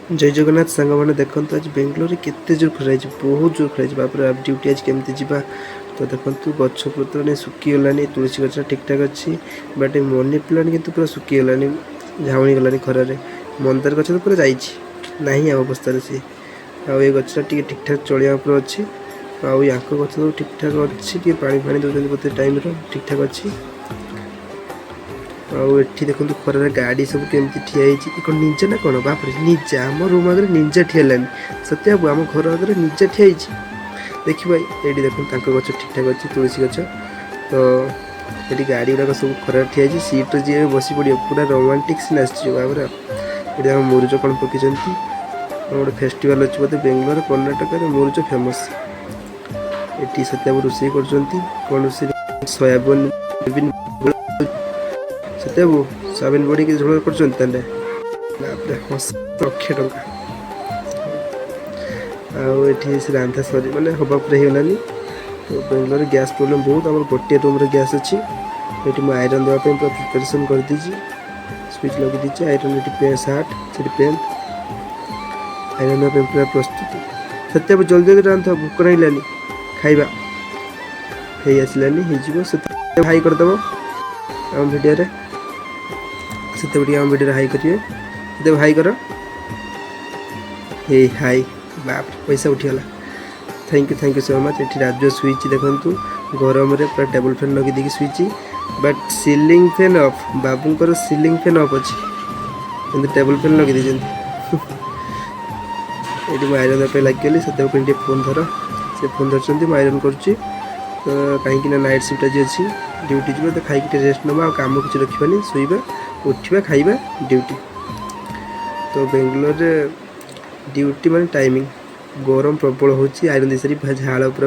जय जगन्नाथ सांग मैंने देखो आज बेंगलोर में केते जोर खरा बहुत जोर खरा बापर ड्यूटी आज केमती जावा तो देखो गछपत नहीं सुखीगलानी तुलसी गच ठीक ठाक अच्छी बट मनी प्लांट कितु पूरा सुखीगलानी झाऊणी गलानी खरारे मंदार गच तो पूरा जाना अवस्था सी ये गचटा ठीक ठाक चलिया अच्छी आँ गच तो ठीक ठाक अच्छी पानी फाणी दौरान बोलते टाइम ठीक ठाक अच्छी आठी देखो खरार गाड़ी सब केमती ठिया कौन निजा ना कौन बाप निजा आम रूम आगे निजा ठियालानी सत्य बाबू आम घर आगे निजा ठिया देखिए ये देखो गच ठीक ठाक अच्छी तुलसी गच तो ये गाड़ी गुड़ाक सब खरार ठिया सीट्रे जी बस पड़े पूरा रोमांटिक सीन आसवर ये मुरुज कौन पकई गोटे फेस्टिवल अच्छे बोलते बेंगलोर कर्णाटक मुरुज फेमस ये सत्या रोषे कर सोयाबीन सत्याबू सोयाबीन बड़ी के झोल कर लक्ष टंका आठी रांधा सरी मैंने हवा पूरा होगलानी तो बेंगलोर गैस प्रोब्लेम बहुत आम गोटे रूम गैस अच्छी ये मुझे आयरन देवाई पूरा प्रिपेरेसन कर दीजिए स्विच लगे दीजिए आयरन ये सार्ट से पेंट आयरन देवाई पूरा प्रस्तुत सत्याबू जल्दी जल्दी रांध भोक नहीं खाइबा है आसलानी हो हाई करदेव आम भिडियो से आम भिडियो हाई करेंगे से हाई कर हे हाई बाप पैसा उठीगला थैंक यू सो मच ये राजू स्विच देखु गरम पूरा टेबल फैन लगे देखिए switch but ceiling fan off बाबूंकर सीलिंग फैन ऑफ अच्छी कि टेबल फैन लगे ये आयरन देवाई लगिगली से फोन धर से फोन धरती आयरन करुँची तो कहीं नाइट शिफ्ट आज अच्छी ड्यूटी जी तो खाई रेस्ट नवा कम किसी रखा शोवा उठा खाइबा ड्यूटी तो बेंगलोर ड्यूटी मान टाइमिंग गरम प्रबल हो आयरन दे सारी झाड़ पूरा